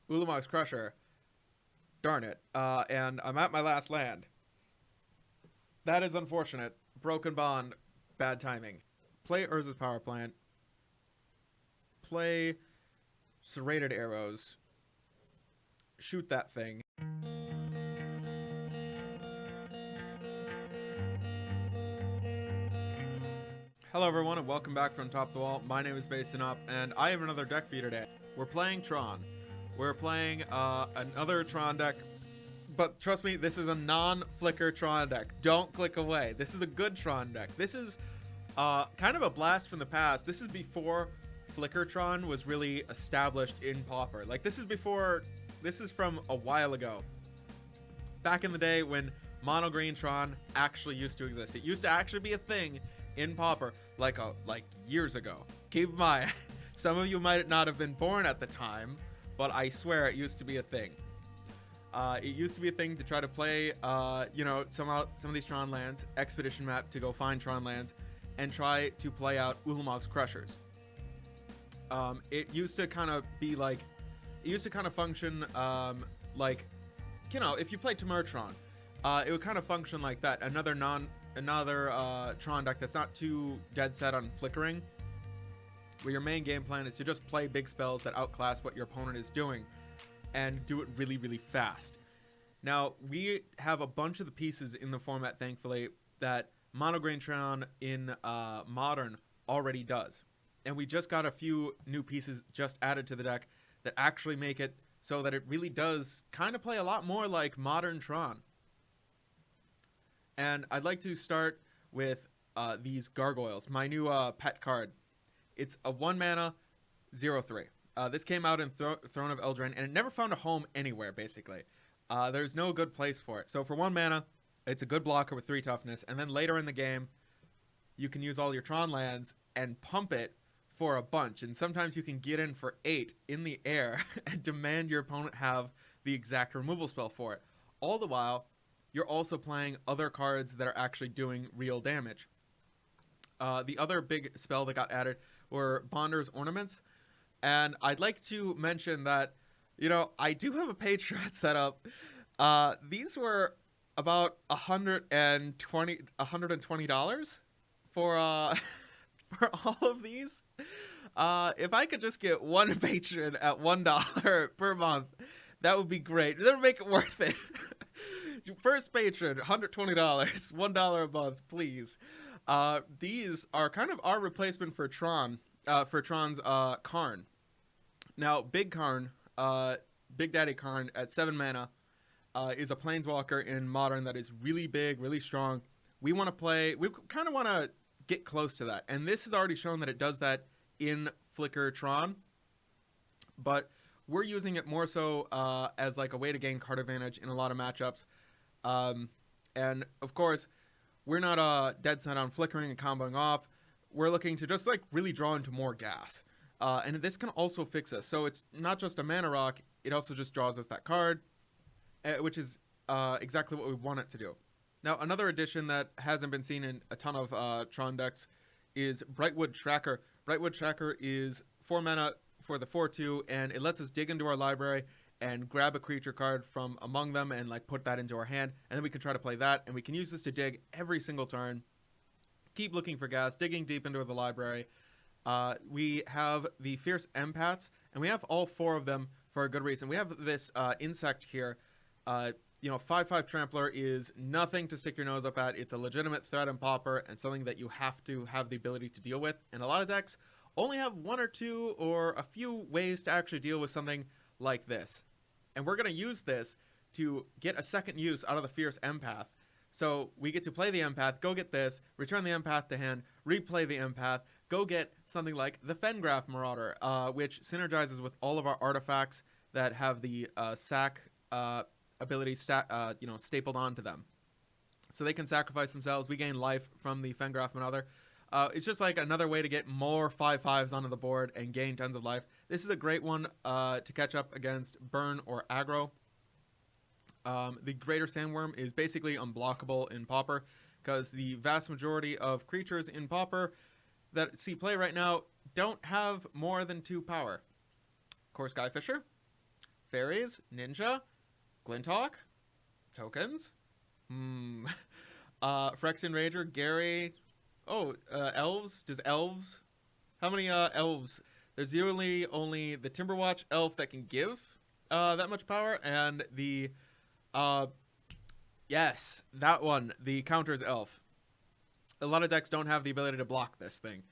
Ulamog's Crusher. Darn it. And I'm at my last land. That is unfortunate. Broken Bond. Bad timing. Play Urza's Power Plant. Play Serrated Arrows. Shoot that thing. Hello everyone and welcome back from Top of the Wall. My name is Basin Up and I have another deck for you today. We're playing Tron. We're playing another Tron deck, but trust me, this is a non-flicker Tron deck. Don't click away. This is a good Tron deck. This is kind of a blast from the past. This is before Flicker Tron was really established in Pauper. Like this is from a while ago. Back in the day when Mono Green Tron actually used to exist. It used to actually be a thing in Pauper like years ago. Keep in mind, some of you might not have been born at the time, but I swear it used to be a thing. It used to be a thing to try to play, some of these Tron lands, expedition map to go find Tron lands, and try to play out Ulamog's Crushers. It used to kind of be like, it used to kind of function like, if you played Tron, it would kind of function like that. Another Tron deck that's not too dead set on flickering, where your main game plan is to just play big spells that outclass what your opponent is doing and do it really, really fast. Now, we have a bunch of the pieces in the format, thankfully, that Mono Green Tron in Modern already does. And we just got a few new pieces just added to the deck that actually make it so that it really does kind of play a lot more like Modern Tron. And I'd like to start with these Gargoyles, my new pet card. It's a 1-mana, 0/3. This came out in Throne of Eldraine, and it never found a home anywhere, basically. There's no good place for it. So for 1 mana, it's a good blocker with 3 toughness, and then later in the game, you can use all your Tron lands and pump it for a bunch. And sometimes you can get in for 8 in the air and demand your opponent have the exact removal spell for it. All the while, you're also playing other cards that are actually doing real damage. The other big spell that got added were Bonder's Ornaments. And I'd like to mention that, I do have a Patreon set up. These were about $120 for for all of these. If I could just get one patron at $1 per month, that would be great. That would make it worth it. First patron, $120, $1 a month, please. These are kind of our replacement for Tron, for Tron's Karn. Now, Big Karn, Big Daddy Karn at 7 mana, is a planeswalker in Modern that is really big, really strong. We kind of want to get close to that. And this has already shown that it does that in Flicker Tron. But we're using it more so as like a way to gain card advantage in a lot of matchups. And of course, we're not dead set on flickering and comboing off. We're looking to just like really draw into more gas. And this can also fix us. So it's not just a mana rock, it also just draws us that card, which is exactly what we want it to do. Now, another addition that hasn't been seen in a ton of Tron decks is Brightwood Tracker. Brightwood Tracker is 4 mana for the 4/2, and it lets us dig into our library and grab a creature card from among them and like put that into our hand, and then we can try to play that, and we can use this to dig every single turn. Keep looking for gas, digging deep into the library. We have the Fierce Empaths, and we have all 4 of them for a good reason. We have this insect here. 5/5 Trampler is nothing to stick your nose up at. It's a legitimate threat in Pauper and something that you have to have the ability to deal with. And a lot of decks only have 1 or 2 or a few ways to actually deal with something like this. And we're going to use this to get a second use out of the Fierce Empath. So we get to play the Empath, go get this, return the Empath to hand, replay the Empath, go get something like the Fengraf Marauder, which synergizes with all of our artifacts that have the sack ability stapled onto them. So they can sacrifice themselves. We gain life from the Fengraf Marauder. It's just like another way to get more 5/5s onto the board and gain tons of life. This is a great one to catch up against burn or aggro. The Greater Sandworm is basically unblockable in Pauper because the vast majority of creatures in Pauper that see play right now don't have more than 2 power. Core Skyfisher, Fairies, Ninja, Glinthawk, tokens. Phyrexian Rager, Gary. Oh, elves. Does elves? How many elves? There's usually only the Timberwatch elf that can give that much power, and the yes, that one, the counters elf. A lot of decks don't have the ability to block this thing,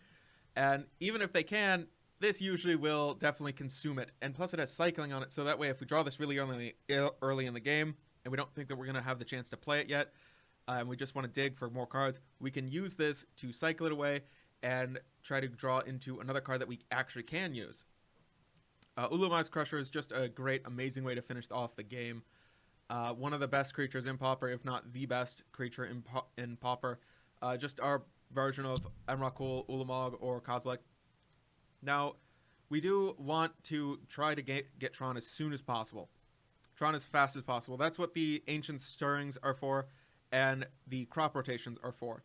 and even if they can, this usually will definitely consume it. And plus, it has cycling on it, so that way, if we draw this really early in the game, and we don't think that we're gonna have the chance to play it yet, and we just want to dig for more cards, we can use this to cycle it away and try to draw into another card that we actually can use. Ulumi's Crusher is just a great, amazing way to finish off the game. One of the best creatures in Pauper, if not the best creature in Pauper. Just our version of Emrakul, Ulamog, or Kozilek. Now, we do want to try to get Tron as soon as possible. Tron as fast as possible. That's what the Ancient Stirrings are for, and the crop rotations are for.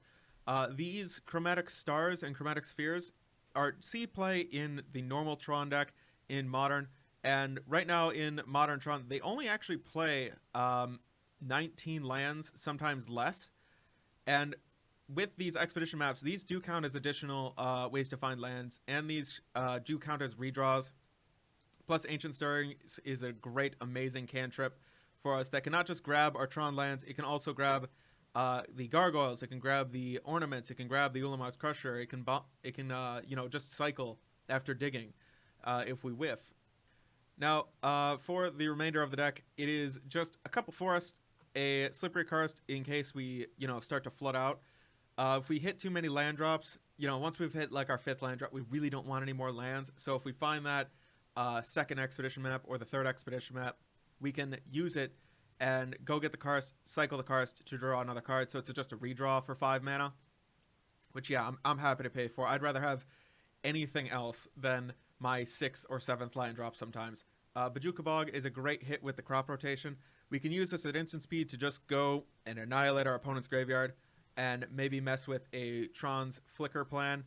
These Chromatic Stars and Chromatic Spheres see play in the normal Tron deck in Modern, and right now in Modern Tron, they only actually play 19 lands, sometimes less, and with these expedition maps, these do count as additional ways to find lands, and these do count as redraws. Plus, Ancient Stirring is a great, amazing cantrip for us that can not just grab our Tron lands, it can also grab the Gargoyles, it can grab the Ornaments, it can grab the Ulumi's Crusher, it can just cycle after digging if we whiff. Now, for the remainder of the deck, it is just a couple Forest, a Slippery Karst in case we, start to flood out. If we hit too many land drops, once we've hit like our 5th land drop, we really don't want any more lands. So if we find that second expedition map or the third expedition map, we can use it and go get the Karst, cycle the Karst to draw another card. So it's just a redraw for 5 mana, which, yeah, I'm happy to pay for. I'd rather have anything else than my 6th or 7th land drop sometimes. Bojuka Bog is a great hit with the crop rotation. We can use this at instant speed to just go and annihilate our opponent's graveyard and maybe mess with a Tron's Flicker plan.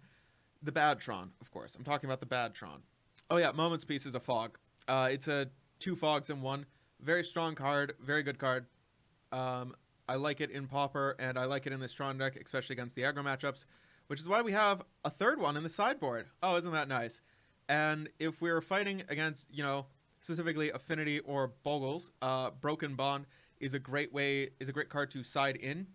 The bad Tron, of course. I'm talking about the bad Tron. Oh yeah, Moment's Peace is a fog. It's a 2 fogs in 1. Very strong card, very good card. I like it in Pauper, and I like it in this Tron deck, especially against the aggro matchups, which is why we have a 3rd one in the sideboard. Oh, isn't that nice? And if we're fighting against, specifically Affinity or Bogles, Broken Bond is a great card to side in.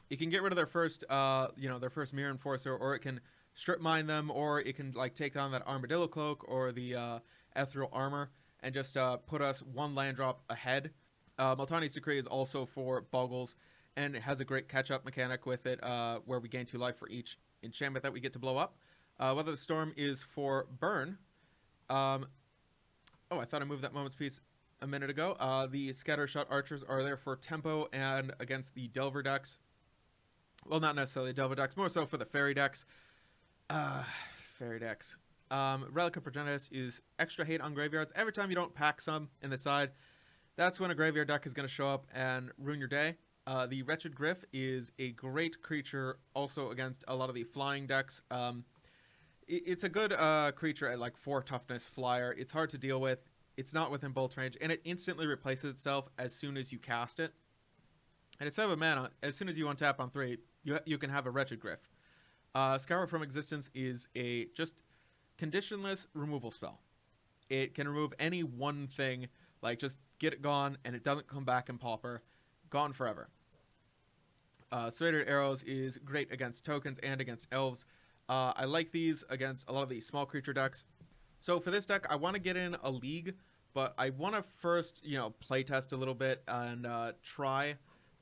It can get rid of their first, their first Mirror Enforcer, or it can strip mine them, or it can take down that Armadillo Cloak or the Ethereal Armor and just put us 1 land drop ahead. Multani's Decree is also for Bogles, and it has a great catch-up mechanic with it, where we gain 2 life for each enchantment that we get to blow up. Whether the Storm is for burn. I thought I moved that Moment's Peace a minute ago. The Scattershot Archers are there for tempo and against the Delver decks. Well, not necessarily Delver decks, more so for the Fairy decks. Relic of Progenitus is extra hate on graveyards. Every time you don't pack some in the side, that's when a graveyard deck is going to show up and ruin your day. The Wretched Griff is a great creature also against a lot of the flying decks. It's a good creature at like 4 toughness flyer. It's hard to deal with. It's not within bolt range, and it instantly replaces itself as soon as you cast it. And it's 7 mana. As soon as you untap on 3, you can have a Wretched Griff. Scour from Existence is a just conditionless removal spell. It can remove any one thing, like just get it gone, and it doesn't come back in Pauper. Gone forever. Serrated Arrows is great against tokens and against elves. I like these against a lot of the small creature decks. So for this deck, I want to get in a league, but I want to first, play test a little bit and try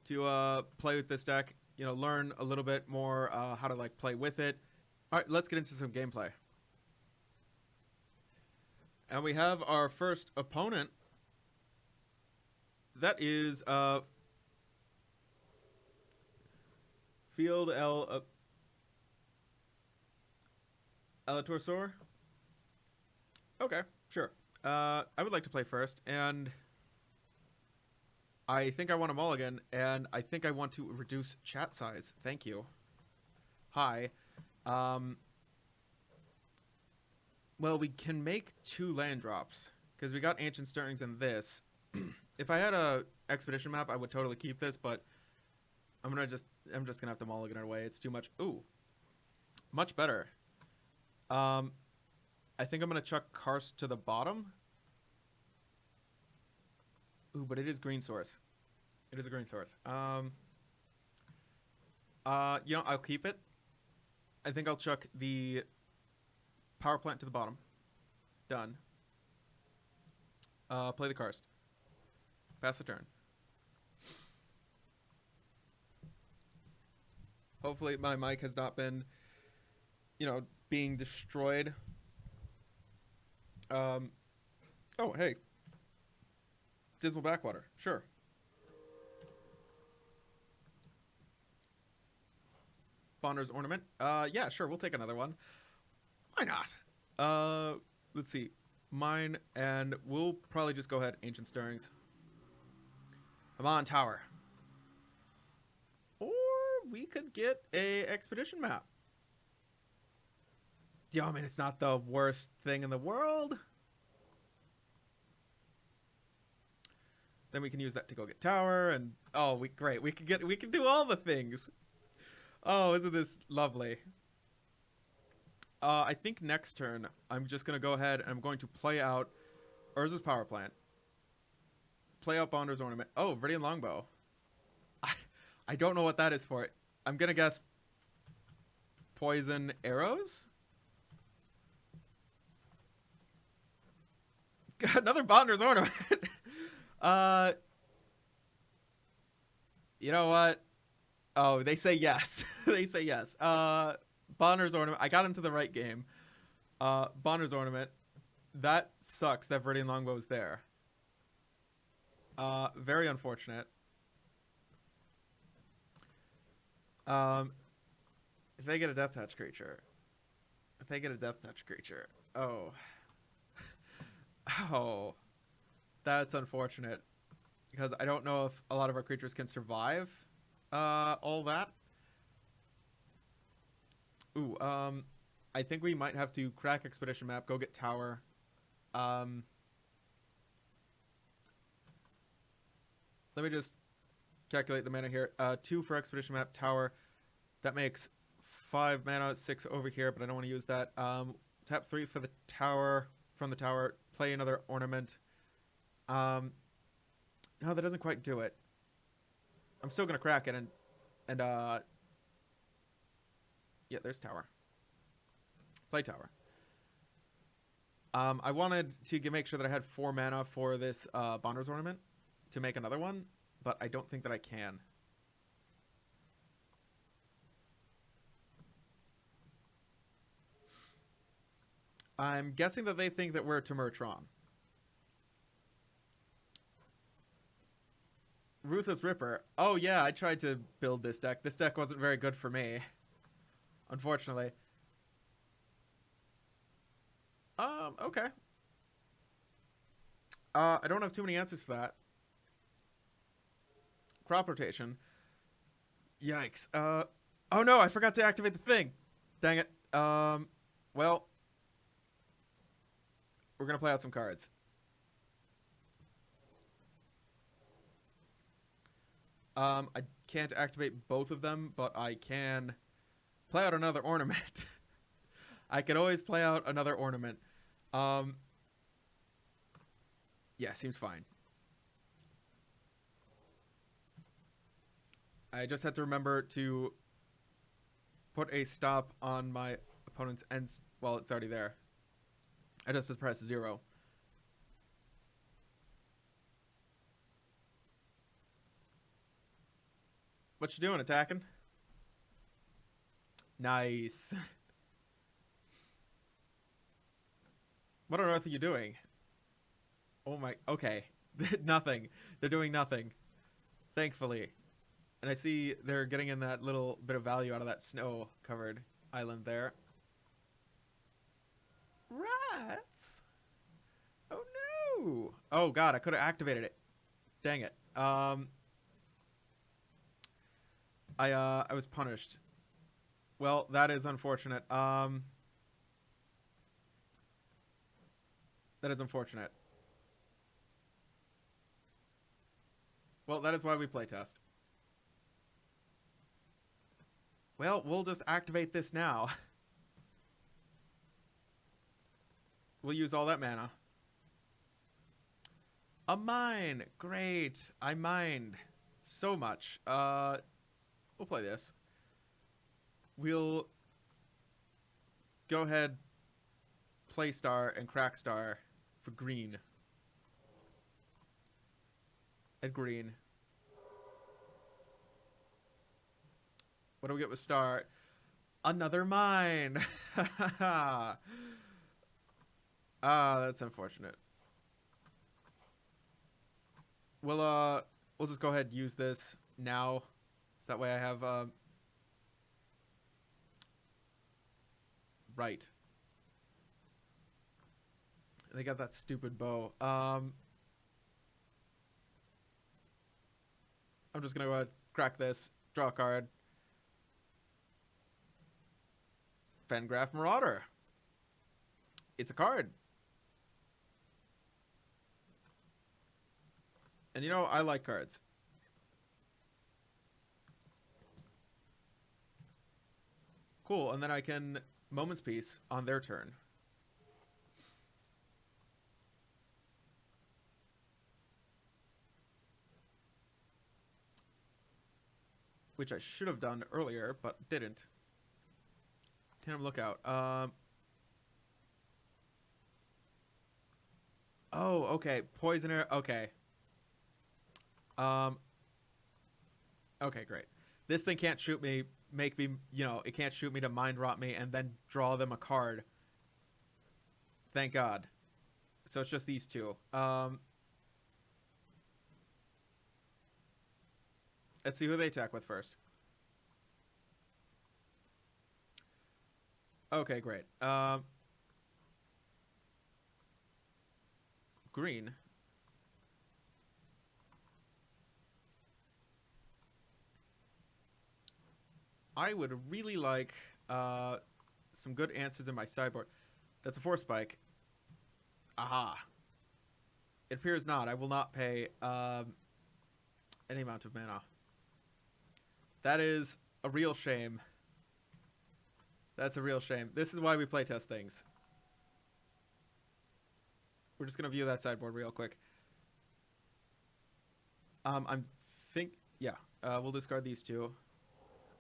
to play with this deck. Learn a little bit more how to play with it. All right, let's get into some gameplay. And we have our first opponent. That is Field Elatorsor. Okay, sure. I would like to play first, and I think I want a mulligan, and I think I want to reduce chat size. Thank you. Hi. Well, we can make 2 land drops. Because we got Ancient Stirrings in this. If I had a expedition map, I would totally keep this, but I'm just gonna have to mulligan it away. It's too much. Ooh. Much better. I think I'm gonna chuck Karst to the bottom. Ooh, but it is green source. It is a green source. You know, I'll keep it. I think I'll chuck the power plant to the bottom. Done. Play the Karst. Pass the turn. Hopefully my mic has not been, you know, being destroyed. Oh, hey. Dismal Backwater. Sure. Bonner's Ornament. Yeah, sure. We'll take another one. Why not? Let's see. Mine, and we'll probably just go ahead. Ancient Stirrings. I'm on tower. Or we could get a expedition map. Yeah, I mean, it's not the worst thing in the world. Then we can use that to go get tower, and oh, great. We can do all the things. Oh, isn't this lovely? I think next turn I'm just gonna go ahead and I'm going to play out Urza's power plant. Play out Bonder's Ornament. Oh, Viridian Longbow. I don't know what that is for. I'm gonna guess poison arrows. Another Bonder's Ornament. You know what? Oh, they say yes. They say yes. Bonner's Ornament. I got into the right game. Bonner's Ornament. That sucks that Viridian Longbow is there. Very unfortunate. If they get a Death Touch creature. If they get a Death Touch creature. Oh. Oh. That's unfortunate. Because I don't know if a lot of our creatures can survive all that. Ooh, I think we might have to crack Expedition Map, go get tower. Let me just calculate the mana here. 2 for Expedition Map, tower. That makes 5 mana, 6 over here, but I don't want to use that. Tap 3 for the tower, from the tower. Play another ornament. No, that doesn't quite do it. I'm still going to crack it, and yeah, there's tower. Play tower. I wanted to make sure that I had 4 mana for this Bonder's Ornament to make another one, but I don't think that I can. I'm guessing that they think that we're Temur Tron. Ruthless Ripper. Oh yeah, I tried to build this deck. This deck wasn't very good for me, unfortunately. Okay. I don't have too many answers for that. Crop rotation. Yikes. Oh no, I forgot to activate the thing. Dang it. Well, we're gonna play out some cards. I can't activate both of them, but I can play out another ornament. I can always play out another ornament. Yeah, seems fine. I just had to remember to put a stop on my opponent's end. Well, it's already there. I just had to press 0. What you doing, attacking? Nice. What on earth are you doing? Oh my, okay. Nothing. They're doing nothing. Thankfully. And I see they're getting in that little bit of value out of that snow-covered island there. Rats! Oh no! Oh god, I could have activated it. Dang it. I was punished. Well, that is unfortunate. That is unfortunate. Well, that is why we playtest. Well, we'll just activate this now. We'll use all that mana. A mine! Great! I mined so much. We'll play this. We'll go ahead, play star and crack star for green. And green. What do we get with star? Another mine! That's unfortunate. We'll just go ahead and use this now. So that way I have, right. They got that stupid bow. I'm just gonna go ahead, crack this, draw a card. Fengraf Marauder. It's a card. And you know, I like cards. Cool, and then I can Moment's Peace on their turn. Which I should have done earlier, but didn't. Tandem Lookout. Oh, okay. Poisoner. Okay. Okay, great. This thing can't shoot me, make me, you know, it can't shoot me to mind rot me and then draw them a card. Thank God. So it's just these two. Let's see who they attack with first. Okay, great. Green. I would really like some good answers in my sideboard. That's a 4 spike. Aha. It appears not. I will not pay any amount of mana. That is a real shame. That's a real shame. This is why we playtest things. We're just going to view that sideboard real quick. We'll discard these two.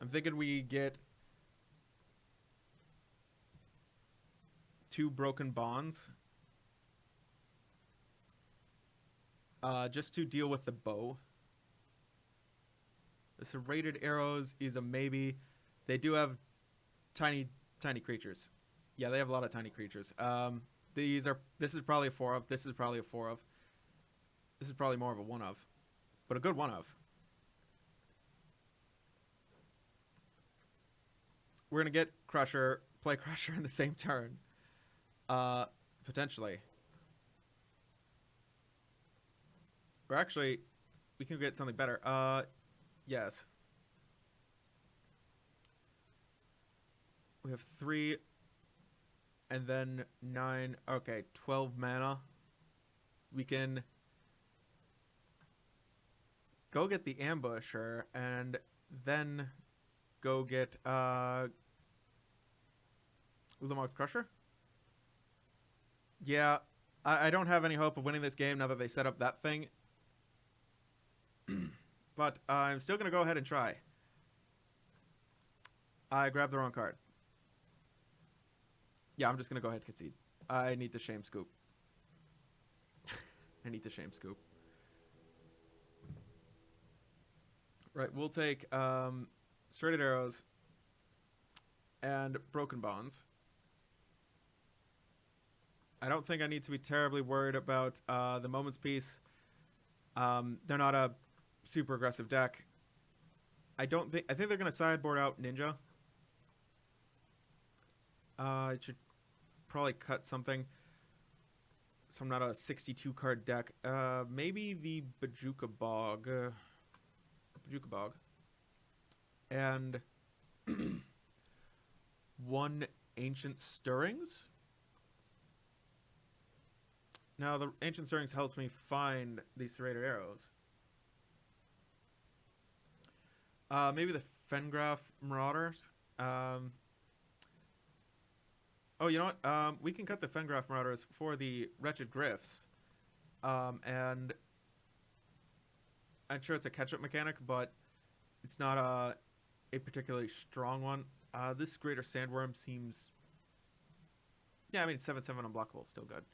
I'm thinking we get 2 Broken Bonds. Just to deal with the bow. The Serrated Arrows is a maybe. They do have tiny creatures. Yeah, they have a lot of tiny creatures. This is probably a 4 of. This is probably a 4 of. This is probably more of a 1 of. But a good 1 of. We're going to get Crusher, play Crusher in the same turn. Potentially. Or actually, we can get something better. Yes. We have 3, and then 9. Okay, 12 mana. We can go get the Ambusher, and then go get Ulamog Crusher? Yeah, I don't have any hope of winning this game now that they set up that thing. But I'm still going to go ahead and try. I grabbed the wrong card. Yeah, I'm just going to go ahead and concede. I need to shame scoop. I need to shame scoop. Right, we'll take Serrated Arrows and Broken Bonds. I don't think I need to be terribly worried about the Moment's Peace. They're not a super aggressive deck. I think they're going to sideboard out Ninja. I should probably cut something. So I'm not a 62 card deck. Maybe the Bojuka Bog. Bojuka Bog. And 1 Ancient Stirrings. Now, the Ancient Stirrings helps me find these Serrated Arrows. Maybe the Fengraf Marauders. Um, oh, you know what? We can cut the Fengraf Marauders for the Wretched Griffs. And I'm sure it's a catch-up mechanic, but it's not a particularly strong one. This Greater Sandworm seems... Yeah, I mean, 7/7 unblockable, still good.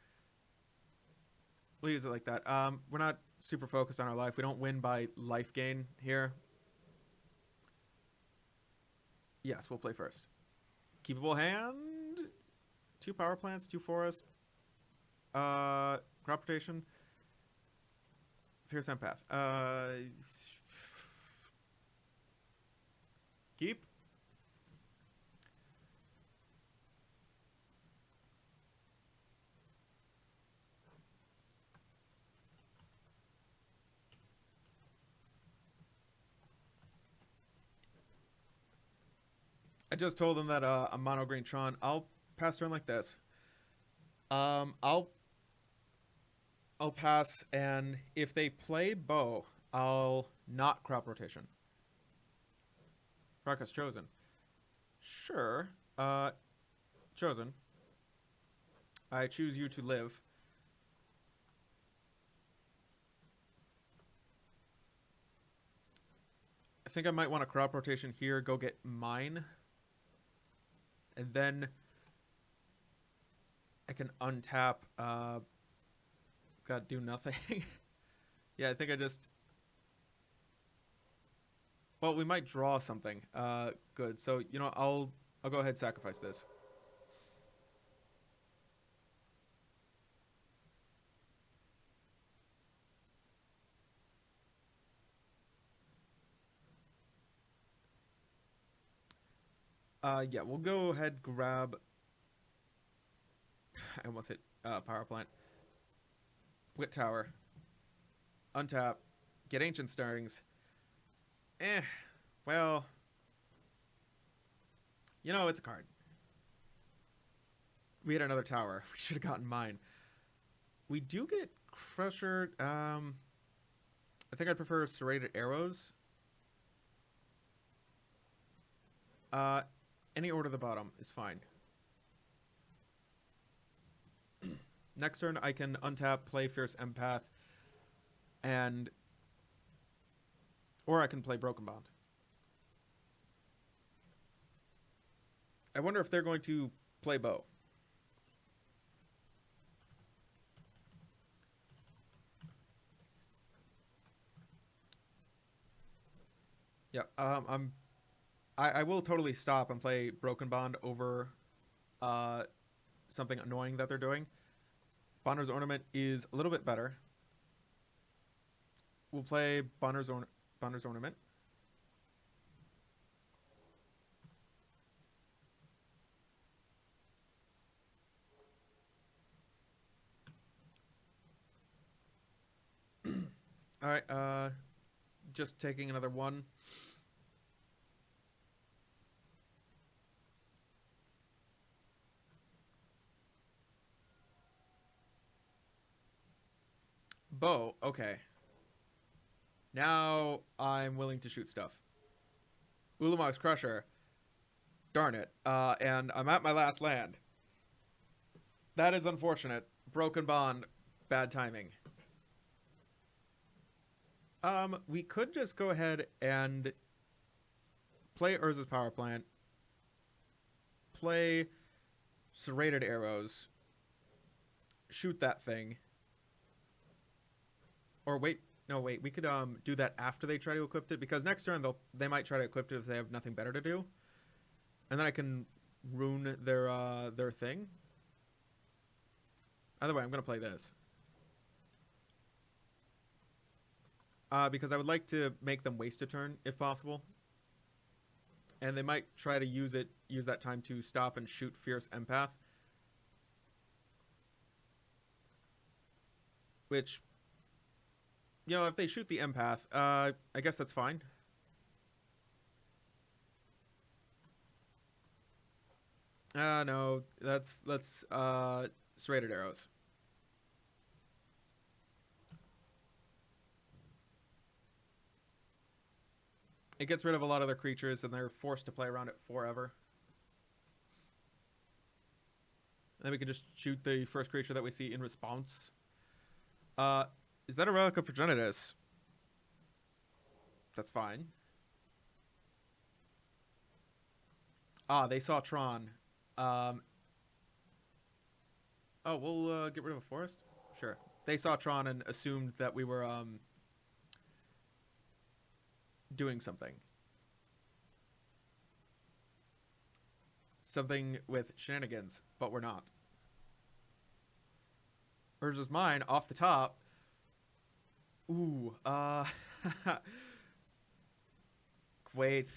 We'll use it like that. We're not super focused on our life. We don't win by life gain here. Yes, we'll play first. Keepable hand. 2 power plants, 2 forest. Crop rotation. Fierce empath. Keep. I just told them that I'm mono green Tron. I'll pass turn like this. I'll pass, and if they play bow, I'll not crop rotation. Raka's chosen. Sure. Chosen. I choose you to live. I think I might want a crop rotation here, go get mine. And then I can untap, gotta do nothing. Yeah, I think I just... Well, we might draw something. Good. So, you know, I'll go ahead and sacrifice this. Yeah, we'll go ahead, grab... I almost hit power plant. Wit Tower. Untap. Get Ancient Stirrings. Well... You know, it's a card. We had another tower. We should have gotten mine. We do get Crusher. I think I'd prefer Serrated Arrows. Any order at the bottom is fine. Next turn, I can untap, play Fierce Empath, and... Or I can play Broken Bond. I wonder if they're going to play Bow. Yeah, I will totally stop and play Broken Bond over something annoying that they're doing. Bonner's Ornament is a little bit better. We'll play Bonner's Ornament. All right, just taking another one. Bow, okay. Now I'm willing to shoot stuff. Ulamog's Crusher. Darn it. And I'm at my last land. That is unfortunate. Broken Bond. Bad timing. We could just go ahead and play Urza's Power Plant. Play Serrated Arrows. Shoot that thing. Or wait. No, wait. We could do that after they try to equip it. Because next turn they might try to equip it if they have nothing better to do. And then I can ruin their thing. Either way, I'm going to play this. Because I would like to make them waste a turn, if possible. And they might try to use that time to stop and shoot Fierce Empath. Which, you know, if they shoot the Empath, I guess that's fine. No, let's Serrated Arrows. It gets rid of a lot of their creatures, and they're forced to play around it forever. And then we can just shoot the first creature that we see in response. Is that a Relic of Progenitus? That's fine. Ah, they saw Tron. Oh, we'll get rid of a forest? Sure. They saw Tron and assumed that we were doing something. Something with shenanigans, but we're not. Urges mine off the top. Ooh, wait.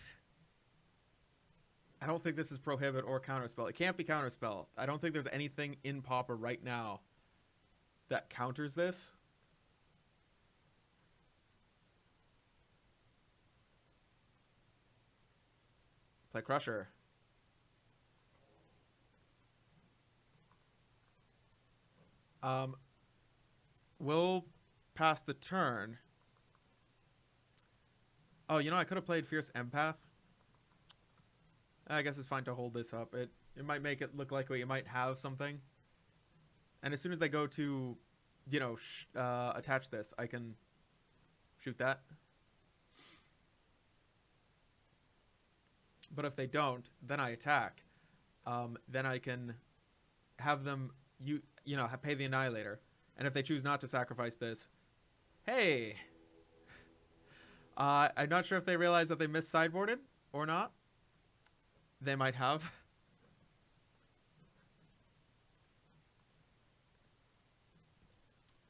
I don't think this is prohibit or counterspell. It can't be counterspell. I don't think there's anything in Pauper right now that counters this. Play Crusher. We'll pass the turn. Oh, you know, I could have played Fierce Empath. I guess it's fine to hold this up. It might make it look like we might have something. And as soon as they go to, you know, attach this, I can shoot that. But if they don't, then I attack. Then I can have them, you know, pay the Annihilator. And if they choose not to sacrifice this, hey! I'm not sure if they realize that they mis-sideboarded or not. They might have.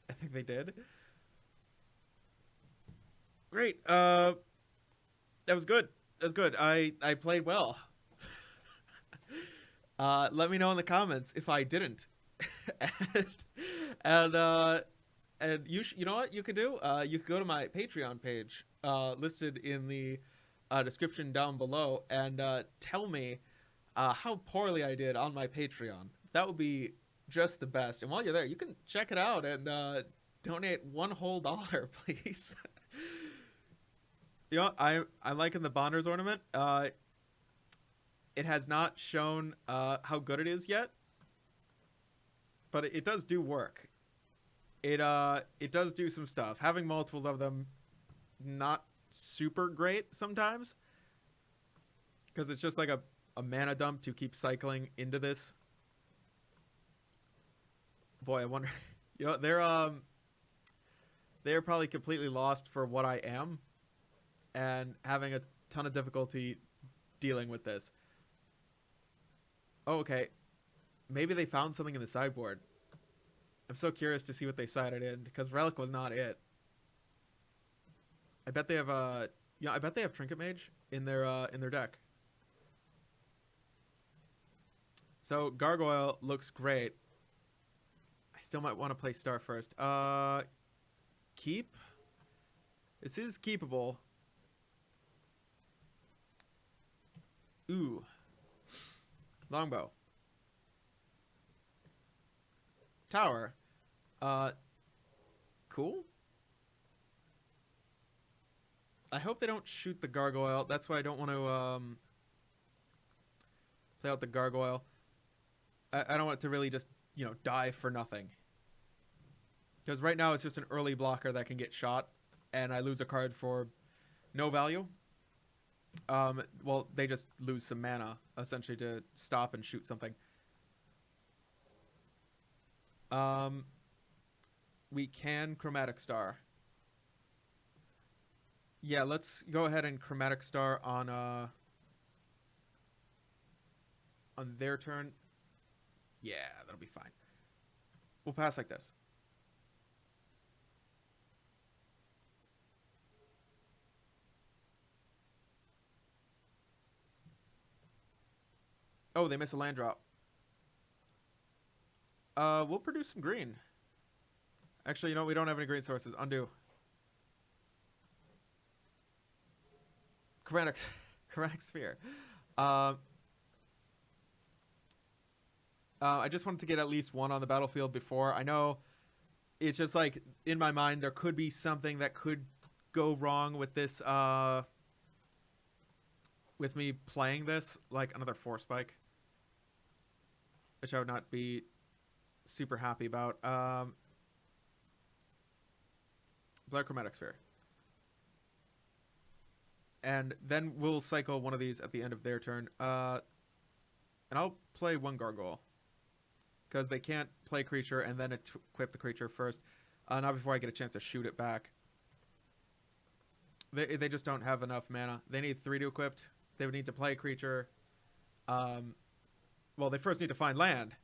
I think they did. Great. That was good. That was good. I played well. Let me know in the comments if I didn't. and you know what you could do? You could go to my Patreon page, listed in the description down below, and tell me how poorly I did on my Patreon. That would be just the best. And while you're there, you can check it out and donate $1 whole, please. You know, I'm liking the Bonders ornament. It has not shown how good it is yet, but it does do work. It does do some stuff. Having multiples of them, not super great sometimes, because it's just like a mana dump to keep cycling into this. Boy, I wonder. You know, they're probably completely lost for what I am, and having a ton of difficulty dealing with this. Oh, okay. Maybe they found something in the sideboard. I'm so curious to see what they sided in, because Relic was not it. I bet they have I bet they have Trinket Mage in their deck. So Gargoyle looks great. I still might want to play Star first. Keep. This is keepable. Ooh. Longbow. Tower. Cool. I hope they don't shoot the Gargoyle. That's why I don't want to play out the Gargoyle. I don't want it to really just, you know, die for nothing. Because right now it's just an early blocker that can get shot, and I lose a card for no value. Well, they just lose some mana, essentially, to stop and shoot something. We can Chromatic Star. Yeah, let's go ahead and Chromatic Star on their turn. Yeah, that'll be fine. We'll pass like this. Oh, they miss a land drop. We'll produce some green. Actually, you know, we don't have any green sources. Undo. Chromatic Sphere. I just wanted to get at least one on the battlefield before. I know it's just like, in my mind, there could be something that could go wrong with this with me playing this like another Force Spike, which I would not be super happy about. Black Chromatic Sphere. And then we'll cycle one of these at the end of their turn. And I'll play one Gargoyle. Because they can't play creature and then equip the creature first. Not before I get a chance to shoot it back. They just don't have enough mana. They need 3 to equip. They would need to play a creature. Well, they first need to find land.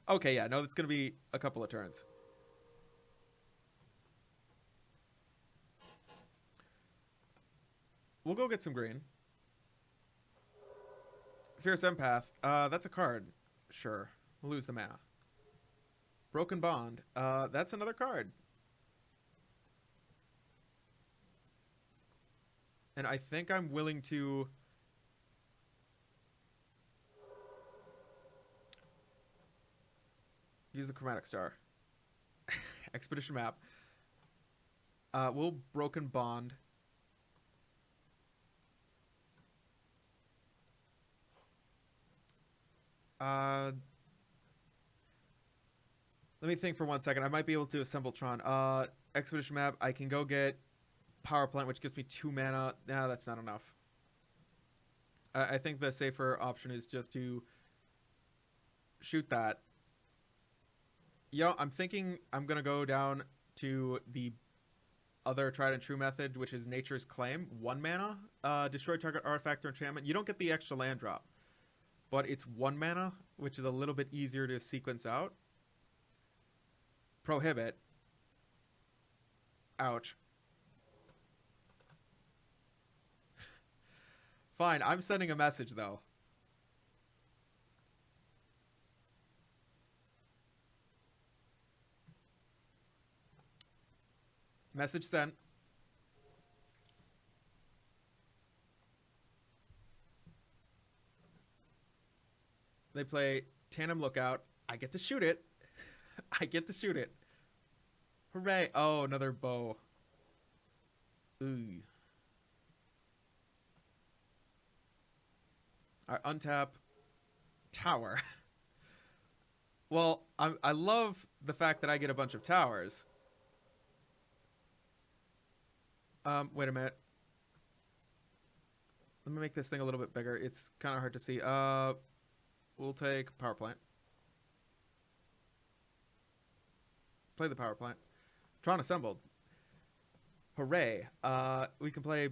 Okay, yeah, no, it's going to be a couple of turns. We'll go get some green. Fierce Empath. That's a card. Sure. We'll lose the mana. Broken Bond. That's another card. And I think I'm willing to... use the Chromatic Star. Expedition Map. We'll Broken Bond. Let me think for 1 second. I might be able to assemble Tron. Expedition Map. I can go get Power Plant, which gives me 2 mana. Nah, that's not enough. I think the safer option is just to shoot that. Yo, I'm thinking I'm going to go down to the other tried and true method, which is Nature's Claim. 1 mana. Destroy target artifact or enchantment. You don't get the extra land drop. But it's 1 mana, which is a little bit easier to sequence out. Prohibit. Ouch. Fine, I'm sending a message, though. Message sent. They play Tandem Lookout. I get to shoot it. I get to shoot it. Hooray. Oh, another bow. Ooh. Alright, untap. Tower. Well, I love the fact that I get a bunch of towers. Wait a minute. Let me make this thing a little bit bigger. It's kind of hard to see. We'll take Power Plant. Play the Power Plant. Tron assembled. Hooray. We can play...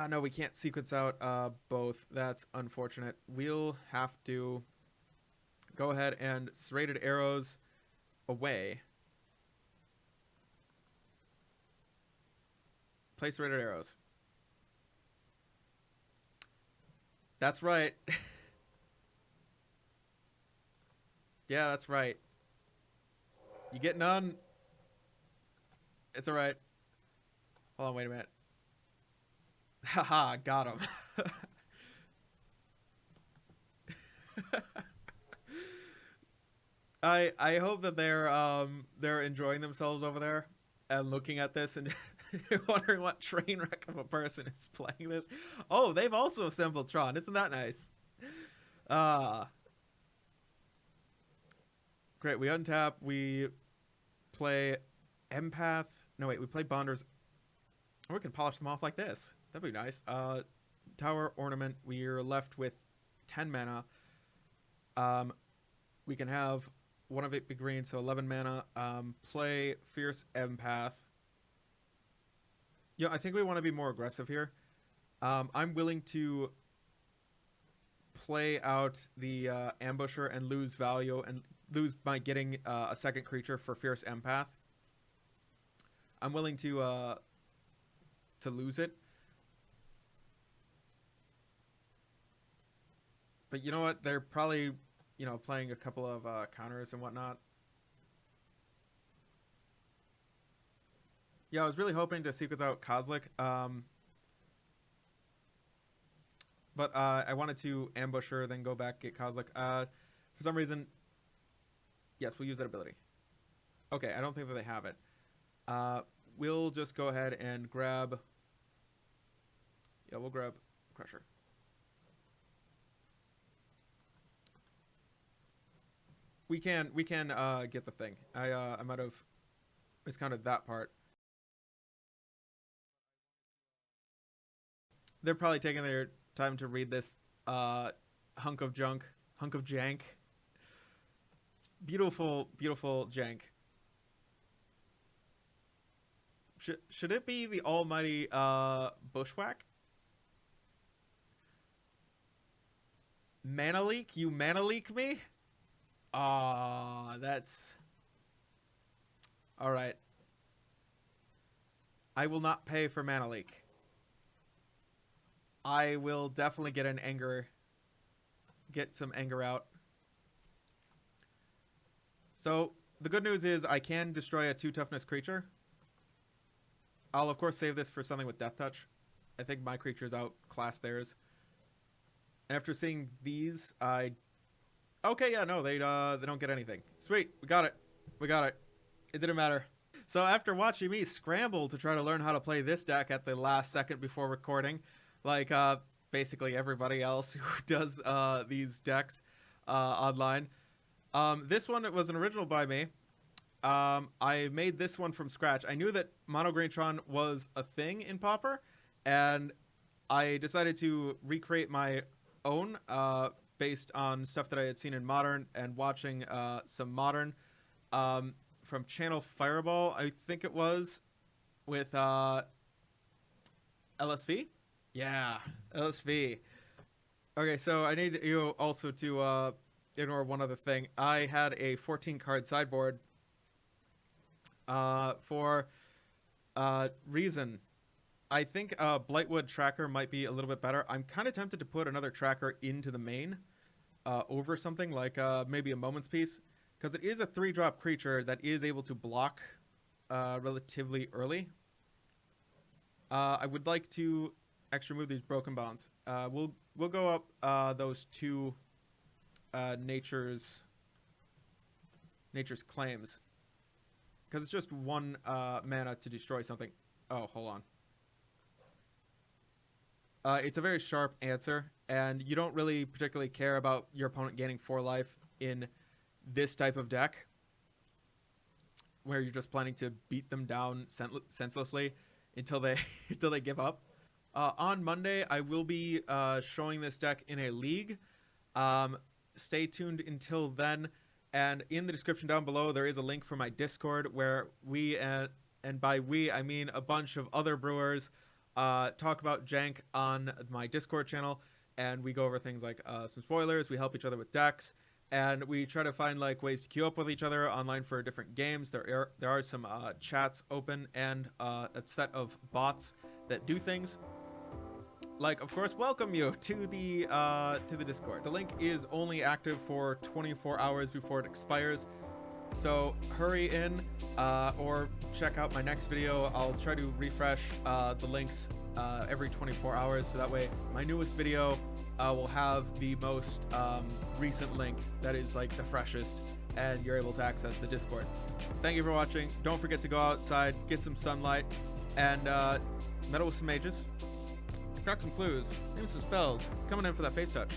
no, we can't sequence out both. That's unfortunate. We'll have to go ahead and Serrated Arrows away. Play Serrated Arrows. That's right. Yeah, that's right. You get none. It's alright. Hold on, wait a minute. Haha, got him. I hope that they're enjoying themselves over there and looking at this and wondering what train wreck of a person is playing this. Oh, they've also assembled Tron. Isn't that nice? Great. We untap. We play Empath. No, wait. We play Bonders. Or we can polish them off like this. That'd be nice. Tower Ornament. We're left with 10 mana. We can have one of it be green, so 11 mana. Play Fierce Empath. Yeah, I think we want to be more aggressive here. I'm willing to play out the Ambusher and lose value and lose by getting a second creature for Fierce Empath. I'm willing to lose it. But you know what? They're probably, playing a couple of counters and whatnot. Yeah, I was really hoping to sequence out Kozlik. But I wanted to ambush her, then go back, get Kozlik. For some reason, yes, we'll use that ability. Okay, I don't think that they have it. We'll just go ahead and grab... Yeah, we'll grab Crusher. We can get the thing. I might have miscounted that part. They're probably taking their time to read this hunk of jank. Beautiful, beautiful jank. Should it be the almighty Bushwhack? Mana leak? You mana leak me? Ah, that's... Alright. I will not pay for mana leak. I will definitely get an anger. Get some anger out. So, the good news is I can destroy a 2 toughness creature. I'll, of course, save this for something with Death Touch. I think my creatures outclass theirs. And after seeing these, I... Okay, yeah, no, they don't get anything. Sweet, we got it. We got it. It didn't matter. So after watching me scramble to try to learn how to play this deck at the last second before recording, like basically everybody else who does these decks online, this one was an original by me. I made this one from scratch. I knew that Mono Green Tron was a thing in Pauper, and I decided to recreate my own based on stuff that I had seen in Modern and watching some Modern from Channel Fireball, I think it was, with LSV? Yeah, LSV. Okay, so I need you also to ignore one other thing. I had a 14-card sideboard for reason. I think Blightwood Tracker might be a little bit better. I'm kind of tempted to put another tracker into the main over something like maybe a Moment's Peace, because it is a 3-drop creature that is able to block relatively early. I would like to actually remove these Broken Bonds. We'll go up those 2 Nature's Claims, because it's just 1 mana to destroy something. Oh, hold on. It's a very sharp answer, and you don't really particularly care about your opponent gaining 4 life in this type of deck, where you're just planning to beat them down senselessly until they until they give up. On Monday, I will be showing this deck in a league. Stay tuned until then, and in the description down below, there is a link for my Discord where we, and by we, I mean a bunch of other brewers, talk about jank on my Discord channel, and we go over things like some spoilers. We help each other with decks, and we try to find like ways to queue up with each other online for different games. There are some chats open and a set of bots that do things. Like, of course, welcome you to the Discord. The link is only active for 24 hours before it expires. So hurry in or check out my next video. I'll try to refresh the links every 24 hours, so that way my newest video will have the most recent link that is like the freshest, and you're able to access the Discord. Thank you for watching. Don't forget to go outside, get some sunlight, and meddle with some mages, crack some clues, name some spells. Coming in for that face touch.